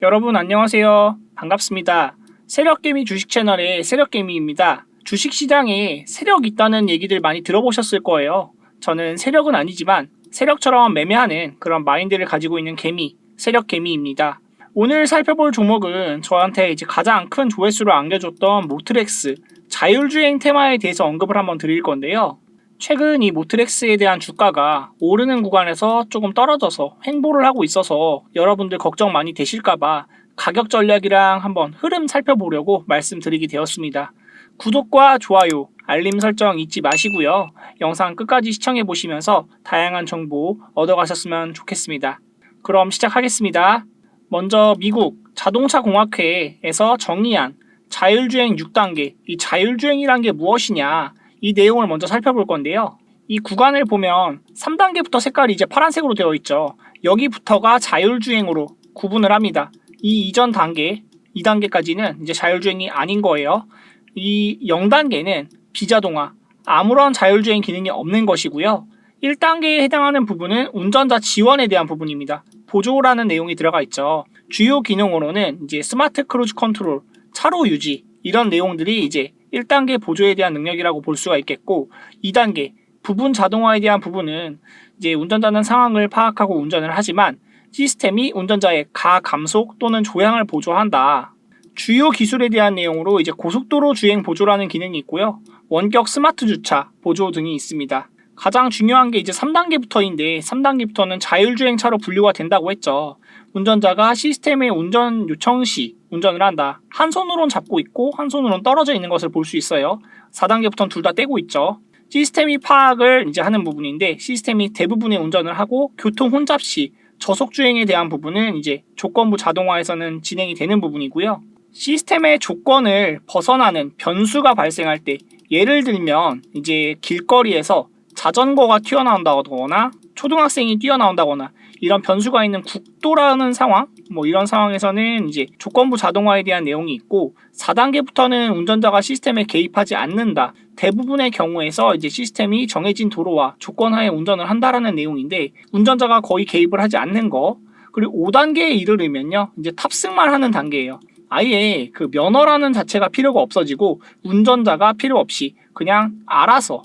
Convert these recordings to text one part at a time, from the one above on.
여러분 안녕하세요. 반갑습니다. 세력개미 주식 채널의 세력개미입니다. 주식시장에 세력 있다는 얘기들 많이 들어보셨을 거예요. 저는 세력은 아니지만 세력처럼 매매하는 그런 마인드를 가지고 있는 개미, 세력개미입니다. 오늘 살펴볼 종목은 저한테 이제 가장 큰 조회수를 안겨줬던 모트렉스, 자율주행 테마에 대해서 언급을 한번 드릴 건데요. 최근 이 모트렉스에 대한 주가가 오르는 구간에서 조금 떨어져서 횡보를 하고 있어서 여러분들 걱정 많이 되실까봐 가격 전략이랑 한번 흐름 살펴보려고 말씀드리게 되었습니다. 구독과 좋아요, 알림 설정 잊지 마시고요. 영상 끝까지 시청해 보시면서 다양한 정보 얻어가셨으면 좋겠습니다. 그럼 시작하겠습니다. 먼저 미국 자동차공학회에서 정의한 자율주행 6단계, 이 자율주행이란 게 무엇이냐, 이 내용을 먼저 살펴볼 건데요. 이 구간을 보면 3단계부터 색깔이 이제 파란색으로 되어 있죠. 여기부터가 자율주행으로 구분을 합니다. 이 이전 단계, 2단계까지는 이제 자율주행이 아닌 거예요. 이 0단계는 비자동화, 아무런 자율주행 기능이 없는 것이고요. 1단계에 해당하는 부분은 운전자 지원에 대한 부분입니다. 보조라는 내용이 들어가 있죠. 주요 기능으로는 이제 스마트 크루즈 컨트롤, 차로 유지, 이런 내용들이 이제 1단계 보조에 대한 능력이라고 볼 수가 있겠고, 2단계 부분 자동화에 대한 부분은 이제 운전자는 상황을 파악하고 운전을 하지만 시스템이 운전자의 가감속 또는 조향을 보조한다. 주요 기술에 대한 내용으로 이제 고속도로 주행 보조라는 기능이 있고요. 원격 스마트 주차 보조 등이 있습니다. 가장 중요한 게 이제 3단계부터인데 3단계부터는 자율주행차로 분류가 된다고 했죠. 운전자가 시스템의 운전 요청 시 운전을 한다. 한 손으로는 잡고 있고 한 손으로는 떨어져 있는 것을 볼 수 있어요. 4단계부터는 둘 다 떼고 있죠. 시스템이 파악을 이제 하는 부분인데 시스템이 대부분의 운전을 하고 교통 혼잡 시 저속주행에 대한 부분은 이제 조건부 자동화에서는 진행이 되는 부분이고요. 시스템의 조건을 벗어나는 변수가 발생할 때, 예를 들면 이제 길거리에서 자전거가 튀어나온다거나 초등학생이 뛰어나온다거나 이런 변수가 있는 국도라는 상황, 이런 상황에서는 이제 조건부 자동화에 대한 내용이 있고, 4단계부터는 운전자가 시스템에 개입하지 않는다. 대부분의 경우에서 이제 시스템이 정해진 도로와 조건하에 운전을 한다라는 내용인데 운전자가 거의 개입을 하지 않는 거. 그리고 5단계에 이르르면요, 이제 탑승만 하는 단계예요. 아예 그 면허라는 자체가 필요가 없어지고 운전자가 필요 없이 그냥 알아서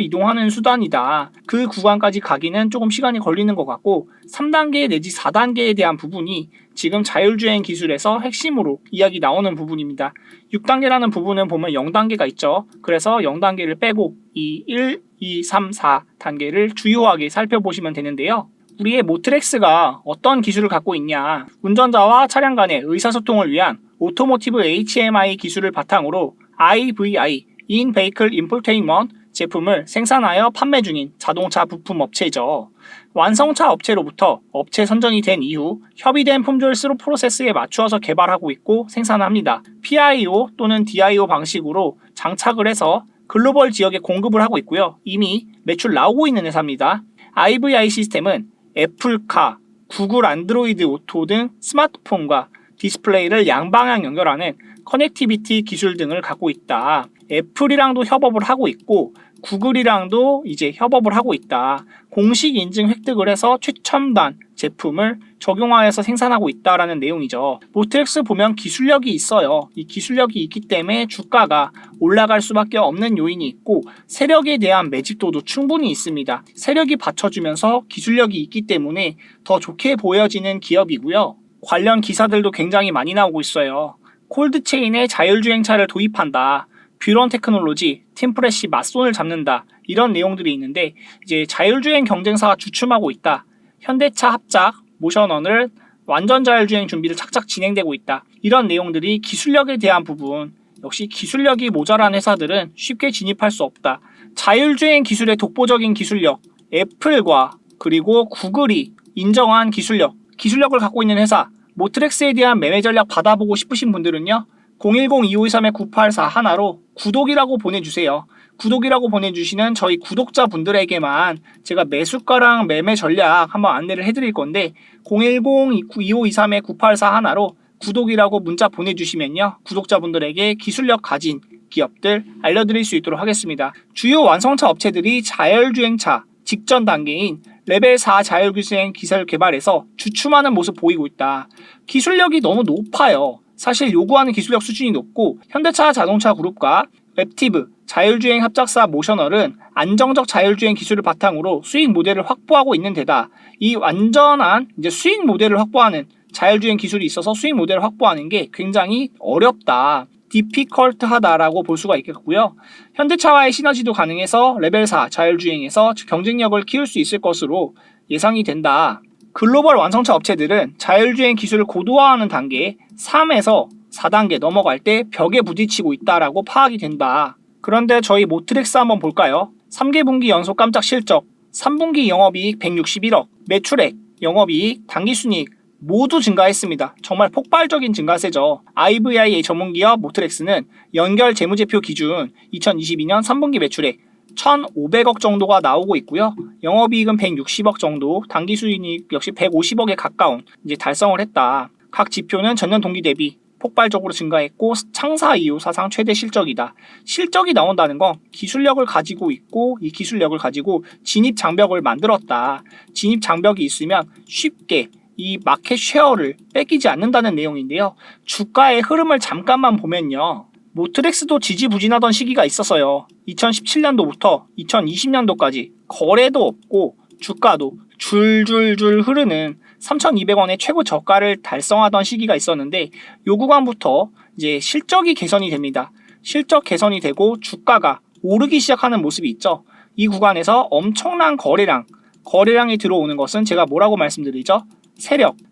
이동하는 수단이다. 그 구간까지 가기는 조금 시간이 걸리는 것 같고, 3단계 내지 4단계에 대한 부분이 지금 자율주행 기술에서 핵심으로 이야기 나오는 부분입니다. 6단계라는 부분은 보면 0단계가 있죠. 그래서 0단계를 빼고 이 1, 2, 3, 4단계를 주요하게 살펴보시면 되는데요. 우리의 모트렉스가 어떤 기술을 갖고 있냐, 운전자와 차량 간의 의사소통을 위한 오토모티브 HMI 기술을 바탕으로 IVI, In Vehicle Infotainment 제품을 생산하여 판매 중인 자동차 부품 업체죠. 완성차 업체로부터 업체 선정이 된 이후 협의된 품질 스루 프로세스에 맞추어서 개발하고 있고 생산합니다. PIO 또는 DIO 방식으로 장착을 해서 글로벌 지역에 공급을 하고 있고요. 이미 매출 나오고 있는 회사입니다. IVI 시스템은 애플카, 구글 안드로이드 오토 등 스마트폰과 디스플레이를 양방향 연결하는 커넥티비티 기술 등을 갖고 있다. 애플이랑도 협업을 하고 있고 구글이랑도 이제 협업을 하고 있다. 공식 인증 획득을 해서 최첨단 제품을 적용하여서 생산하고 있다라는 내용이죠. 모트렉스 보면 기술력이 있어요. 이 기술력이 있기 때문에 주가가 올라갈 수밖에 없는 요인이 있고 세력에 대한 매집도도 충분히 있습니다. 세력이 받쳐주면서 기술력이 있기 때문에 더 좋게 보여지는 기업이고요. 관련 기사들도 굉장히 많이 나오고 있어요. 콜드체인에 자율주행차를 도입한다. 뷰런 테크놀로지, 팀프레시 맞손을 잡는다. 이런 내용들이 있는데 이제 자율주행 경쟁사가 주춤하고 있다. 현대차 합작, 모션원을 완전 자율주행 준비를 착착 진행되고 있다. 이런 내용들이 기술력에 대한 부분, 역시 기술력이 모자란 회사들은 쉽게 진입할 수 없다. 자율주행 기술의 독보적인 기술력, 애플과 그리고 구글이 인정한 기술력을 갖고 있는 회사, 모트렉스에 대한 매매 전략 받아보고 싶으신 분들은요, 010-2523-9844 하나로 구독이라고 보내주세요. 구독이라고 보내주시는 저희 구독자분들에게만 제가 매수가랑 매매 전략 한번 안내를 해드릴 건데 010-2523-9844 하나로 구독이라고 문자 보내주시면요, 구독자분들에게 기술력 가진 기업들 알려드릴 수 있도록 하겠습니다. 주요 완성차 업체들이 자율주행차 직전 단계인 레벨 4 자율주행 기술 개발에서 주춤하는 모습 보이고 있다. 기술력이 너무 높아요. 사실 요구하는 기술력 수준이 높고 현대차 자동차 그룹과 웹티브, 자율주행 합작사 모셔널은 안정적 자율주행 기술을 바탕으로 수익 모델을 확보하고 있는 데다 이 완전한 수익 모델을 확보하는 자율주행 기술이 있어서 수익 모델을 확보하는 게 굉장히 어렵다. 디피컬트하다라고 볼 수가 있겠고요. 현대차와의 시너지도 가능해서 레벨 4 자율주행에서 경쟁력을 키울 수 있을 것으로 예상이 된다. 글로벌 완성차 업체들은 자율주행 기술을 고도화하는 단계에 3에서 4단계 넘어갈 때 벽에 부딪히고 있다라고 파악이 된다. 그런데 저희 모트렉스 한번 볼까요? 3개 분기 연속 깜짝 실적, 3분기 영업이익 161억, 매출액, 영업이익, 당기순이익 모두 증가했습니다. 정말 폭발적인 증가세죠. IVIA 전문기업 모트렉스는 연결 재무제표 기준 2022년 3분기 매출액 1,500억 정도가 나오고 있고요. 영업이익은 160억 정도, 당기순이익 역시 150억에 가까운 달성을 했다. 각 지표는 전년 동기 대비 폭발적으로 증가했고 창사 이후 사상 최대 실적이다. 실적이 나온다는 건 기술력을 가지고 있고 이 기술력을 가지고 진입 장벽을 만들었다. 진입 장벽이 있으면 쉽게 이 마켓 쉐어를 뺏기지 않는다는 내용인데요. 주가의 흐름을 잠깐만 보면요. 모트렉스도 지지부진하던 시기가 있었어요. 2017년도부터 2020년도까지 거래도 없고 주가도 줄줄줄 흐르는 3,200원의 최고 저가를 달성하던 시기가 있었는데 요 구간부터 이제 실적이 개선이 됩니다. 실적 개선이 되고 주가가 오르기 시작하는 모습이 있죠. 이 구간에서 엄청난 거래량이 들어오는 것은 제가 뭐라고 말씀드리죠?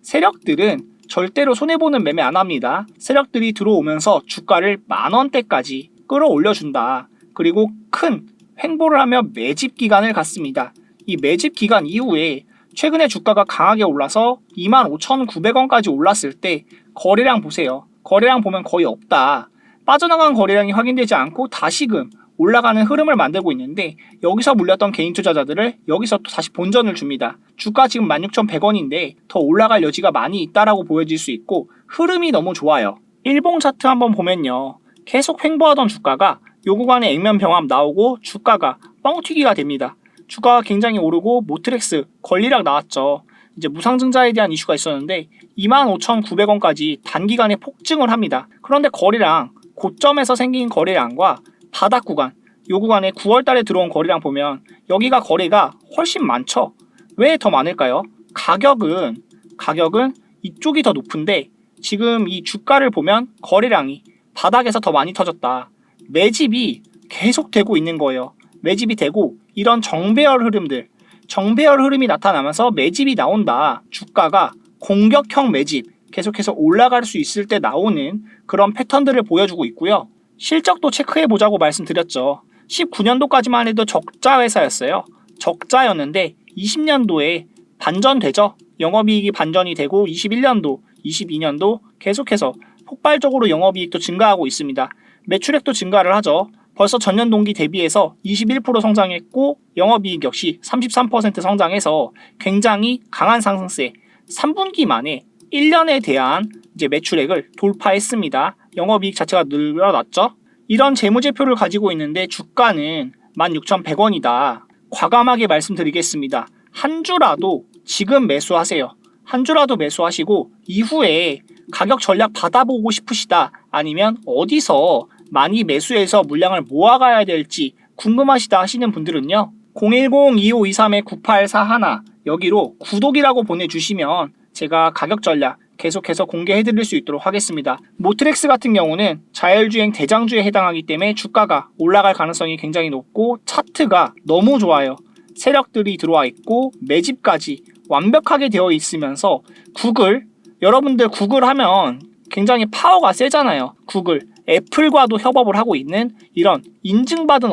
세력들은 절대로 손해보는 매매 안 합니다. 세력들이 들어오면서 주가를 10,000원대까지 끌어올려준다. 그리고 큰 횡보를 하며 매집 기간을 갖습니다. 이 매집 기간 이후에 최근에 주가가 강하게 올라서 25,900원까지 올랐을 때 거래량 보세요. 거래량 보면 거의 없다. 빠져나간 거래량이 확인되지 않고 다시금 올라가는 흐름을 만들고 있는데 여기서 물렸던 개인 투자자들을 여기서 또 다시 본전을 줍니다. 주가 지금 16,100원인데 더 올라갈 여지가 많이 있다라고 보여질 수 있고 흐름이 너무 좋아요. 일봉 차트 한번 보면요. 계속 횡보하던 주가가 요 구간에 액면 병합 나오고 주가가 뻥튀기가 됩니다. 주가가 굉장히 오르고 모트렉스 권리락 나왔죠. 이제 무상증자에 대한 이슈가 있었는데 25,900원까지 단기간에 폭증을 합니다. 그런데 거래량, 고점에서 생긴 거래량과 바닥 구간, 요 구간에 9월달에 들어온 거래량 보면 여기가 거래가 훨씬 많죠. 왜 더 많을까요? 가격은 이쪽이 더 높은데 지금 이 주가를 보면 거래량이 바닥에서 더 많이 터졌다. 매집이 계속 되고 있는 거예요. 매집이 되고 이런 정배열 흐름이 나타나면서 매집이 나온다. 주가가 공격형 매집, 계속해서 올라갈 수 있을 때 나오는 그런 패턴들을 보여주고 있고요. 실적도 체크해보자고 말씀드렸죠. 19년도까지만 해도 적자 회사였어요. 적자였는데 20년도에 반전되죠. 영업이익이 반전이 되고 21년도, 22년도 계속해서 폭발적으로 영업이익도 증가하고 있습니다. 매출액도 증가를 하죠. 벌써 전년 동기 대비해서 21% 성장했고 영업이익 역시 33% 성장해서 굉장히 강한 상승세 3분기 만에 1년에 대한 매출액을 돌파했습니다. 영업이익 자체가 늘어났죠. 이런 재무제표를 가지고 있는데 주가는 16,100원이다. 과감하게 말씀드리겠습니다. 한 주라도 지금 매수하세요. 한 주라도 매수하시고 이후에 가격 전략 받아보고 싶으시다. 아니면 어디서 많이 매수해서 물량을 모아가야 될지 궁금하시다 하시는 분들은요. 010-2523-9841 여기로 구독이라고 보내주시면 제가 가격 전략 계속해서 공개해드릴 수 있도록 하겠습니다. 모트렉스 같은 경우는 자율주행 대장주에 해당하기 때문에 주가가 올라갈 가능성이 굉장히 높고 차트가 너무 좋아요. 세력들이 들어와 있고 매집까지 완벽하게 되어 있으면서 여러분들 구글 하면 굉장히 파워가 세잖아요. 구글, 애플과도 협업을 하고 있는 이런 인증받은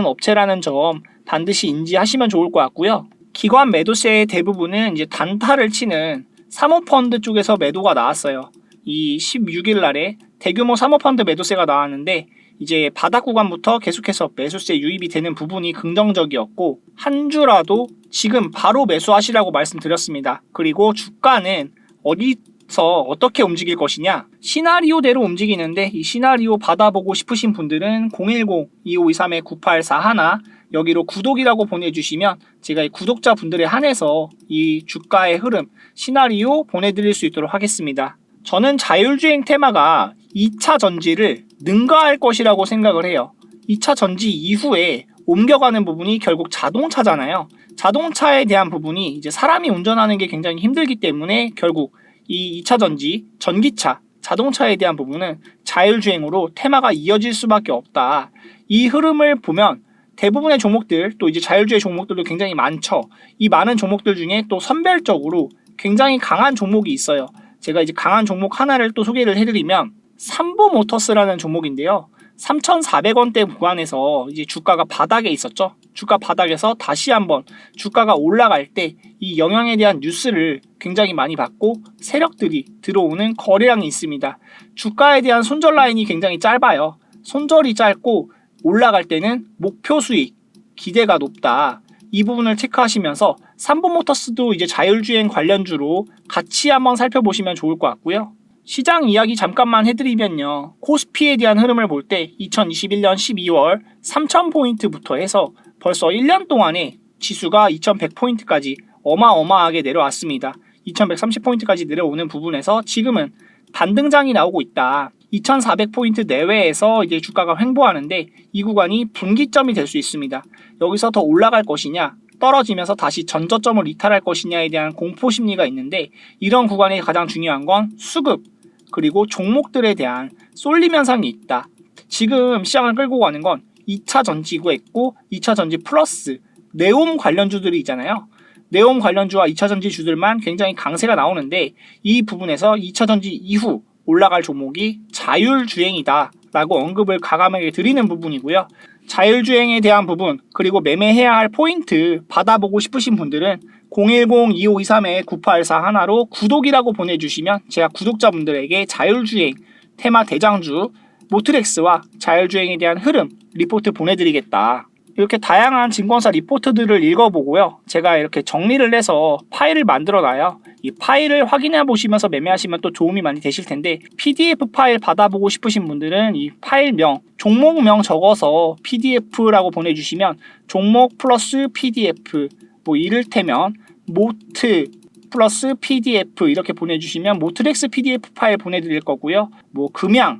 업체라는 점 반드시 인지하시면 좋을 것 같고요. 기관 매도세의 대부분은 단타를 치는 사모펀드 쪽에서 매도가 나왔어요. 이 16일 날에 대규모 사모펀드 매도세가 나왔는데 이제 바닥 구간부터 계속해서 매수세 유입이 되는 부분이 긍정적이었고 한 주라도 지금 바로 매수하시라고 말씀드렸습니다. 그리고 주가는 어디서 어떻게 움직일 것이냐 시나리오대로 움직이는데 이 시나리오 받아보고 싶으신 분들은 010-2523-9841 여기로 구독이라고 보내주시면 제가 이 구독자분들에 한해서 이 주가의 흐름, 시나리오 보내드릴 수 있도록 하겠습니다. 저는 자율주행 테마가 2차 전지를 능가할 것이라고 생각을 해요. 2차 전지 이후에 옮겨가는 부분이 결국 자동차잖아요. 자동차에 대한 부분이 이제 사람이 운전하는 게 굉장히 힘들기 때문에 결국 이 2차 전지, 전기차, 자동차에 대한 부분은 자율주행으로 테마가 이어질 수밖에 없다. 이 흐름을 보면 대부분의 종목들, 또 이제 자율주행 종목들도 굉장히 많죠. 이 많은 종목들 중에 또 선별적으로 굉장히 강한 종목이 있어요. 제가 이제 강한 종목 하나를 또 소개를 해드리면 삼보모터스라는 종목인데요. 3,400원대 구간에서 이제 주가가 바닥에 있었죠. 주가 바닥에서 다시 한번 주가가 올라갈 때 이 영향에 대한 뉴스를 굉장히 많이 받고 세력들이 들어오는 거래량이 있습니다. 주가에 대한 손절 라인이 굉장히 짧아요. 손절이 짧고 올라갈 때는 목표 수익, 기대가 높다. 이 부분을 체크하시면서 삼보모터스도 이제 자율주행 관련주로 같이 한번 살펴보시면 좋을 것 같고요. 시장 이야기 잠깐만 해드리면요. 코스피에 대한 흐름을 볼 때 2021년 12월 3000포인트부터 해서 벌써 1년 동안에 지수가 2100포인트까지 어마어마하게 내려왔습니다. 2130포인트까지 내려오는 부분에서 지금은 반등장이 나오고 있다. 2400포인트 내외에서 이제 주가가 횡보하는데 이 구간이 분기점이 될 수 있습니다. 여기서 더 올라갈 것이냐, 떨어지면서 다시 전저점을 이탈할 것이냐에 대한 공포 심리가 있는데 이런 구간에 가장 중요한 건 수급, 그리고 종목들에 대한 쏠림 현상이 있다. 지금 시장을 끌고 가는 건 2차 전지가 있고 2차 전지 플러스 네옴 관련주들이 있잖아요. 네옴 관련주와 2차 전지 주들만 굉장히 강세가 나오는데 이 부분에서 2차 전지 이후 올라갈 종목이 자율주행이다 라고 언급을 과감하게 드리는 부분이고요. 자율주행에 대한 부분, 그리고 매매해야 할 포인트 받아보고 싶으신 분들은 010-2523-9844 하나로 구독이라고 보내주시면 제가 구독자분들에게 자율주행 테마 대장주 모트렉스와 자율주행에 대한 흐름 리포트 보내드리겠다. 이렇게 다양한 증권사 리포트들을 읽어보고요. 제가 이렇게 정리를 해서 파일을 만들어놔요. 이 파일을 확인해 보시면서 매매하시면 또 도움이 많이 되실 텐데 PDF 파일 받아보고 싶으신 분들은 이 파일명, 종목명 적어서 PDF라고 보내주시면 종목 플러스 PDF, 뭐 이를테면 모트 플러스 PDF 이렇게 보내주시면 모트렉스 PDF 파일 보내드릴 거고요. 뭐 금양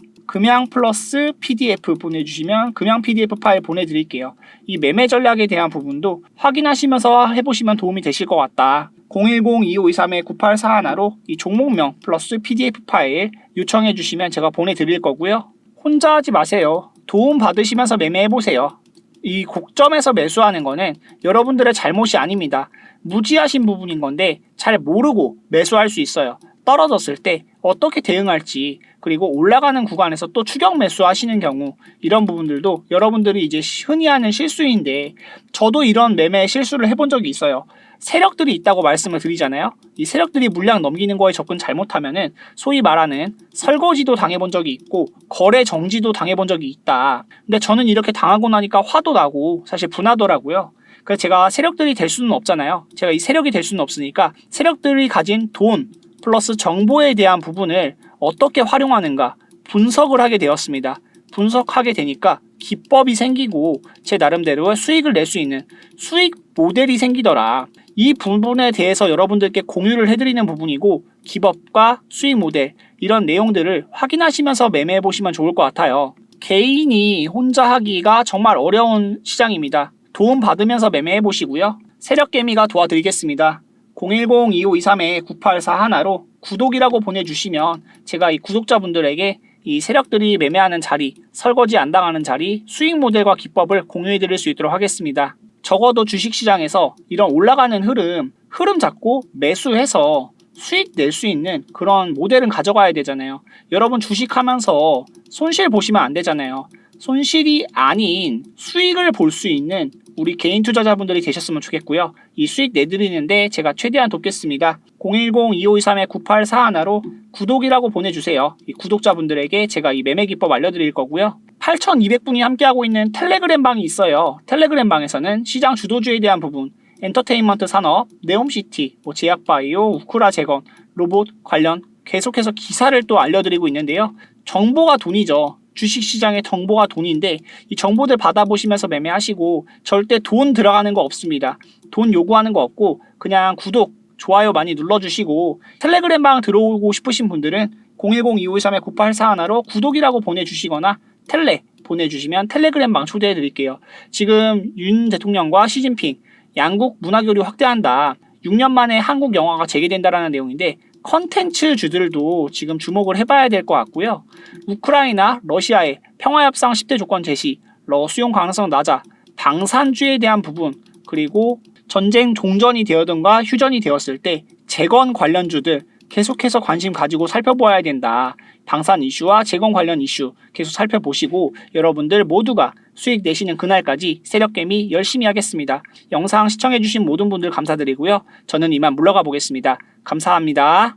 플러스 PDF 보내주시면 금양 PDF 파일 보내드릴게요. 이 매매 전략에 대한 부분도 확인하시면서 해보시면 도움이 되실 것 같다. 010-2523-9841로 이 종목명 플러스 PDF 파일 요청해 주시면 제가 보내드릴 거고요. 혼자 하지 마세요. 도움 받으시면서 매매해보세요. 이 고점에서 매수하는 거는 여러분들의 잘못이 아닙니다. 무지하신 부분인 건데 잘 모르고 매수할 수 있어요. 떨어졌을 때 어떻게 대응할지, 그리고 올라가는 구간에서 또 추격 매수하시는 경우 이런 부분들도 여러분들이 이제 흔히 하는 실수인데 저도 이런 매매 실수를 해본 적이 있어요. 세력들이 있다고 말씀을 드리잖아요. 이 세력들이 물량 넘기는 거에 접근 잘못하면은 소위 말하는 설거지도 당해본 적이 있고 거래 정지도 당해본 적이 있다. 근데 저는 이렇게 당하고 나니까 화도 나고 사실 분하더라고요. 그래서 제가 세력들이 될 수는 없잖아요. 제가 이 세력이 될 수는 없으니까 세력들이 가진 돈 플러스 정보에 대한 부분을 어떻게 활용하는가 분석을 하게 되었습니다. 분석하게 되니까 기법이 생기고 제 나름대로의 수익을 낼 수 있는 수익 모델이 생기더라. 이 부분에 대해서 여러분들께 공유를 해드리는 부분이고 기법과 수익 모델 이런 내용들을 확인하시면서 매매해 보시면 좋을 것 같아요. 개인이 혼자 하기가 정말 어려운 시장입니다. 도움 받으면서 매매해 보시고요. 세력개미가 도와드리겠습니다. 010-2523-9844 하나로 구독이라고 보내주시면 제가 이 구독자분들에게 이 세력들이 매매하는 자리, 설거지 안 당하는 자리, 수익 모델과 기법을 공유해 드릴 수 있도록 하겠습니다. 적어도 주식시장에서 이런 올라가는 흐름 잡고 매수해서 수익 낼 수 있는 그런 모델은 가져가야 되잖아요. 여러분 주식하면서 손실 보시면 안 되잖아요. 손실이 아닌 수익을 볼 수 있는 우리 개인 투자자분들이 되셨으면 좋겠고요. 이 수익 내드리는데 제가 최대한 돕겠습니다. 010-2523-9841로 구독이라고 보내주세요. 이 구독자분들에게 제가 이 매매 기법 알려드릴 거고요. 8,200분이 함께하고 있는 텔레그램 방이 있어요. 텔레그램 방에서는 시장 주도주에 대한 부분, 엔터테인먼트 산업, 네옴시티, 제약바이오, 우크라 재건, 로봇 관련 계속해서 기사를 또 알려드리고 있는데요. 정보가 돈이죠. 주식시장의 정보가 돈인데 이 정보들 받아보시면서 매매하시고 절대 돈 들어가는 거 없습니다. 돈 요구하는 거 없고 그냥 구독, 좋아요 많이 눌러주시고 텔레그램 방 들어오고 싶으신 분들은 010-2513-9841로 구독이라고 보내주시거나 텔레 보내주시면 텔레그램 방 초대해드릴게요. 지금 윤 대통령과 시진핑 양국 문화교류 확대한다. 6년 만에 한국 영화가 재개된다라는 내용인데 컨텐츠주들도 지금 주목을 해봐야 될 것 같고요. 우크라이나, 러시아의 평화협상 10대 조건 제시, 수용 가능성 낮아, 방산주에 대한 부분, 그리고 전쟁 종전이 되었던가 휴전이 되었을 때 재건 관련주들 계속해서 관심 가지고 살펴보아야 된다. 방산 이슈와 재건 관련 이슈 계속 살펴보시고 여러분들 모두가 수익 내시는 그날까지 세력개미 열심히 하겠습니다. 영상 시청해주신 모든 분들 감사드리고요. 저는 이만 물러가 보겠습니다. 감사합니다.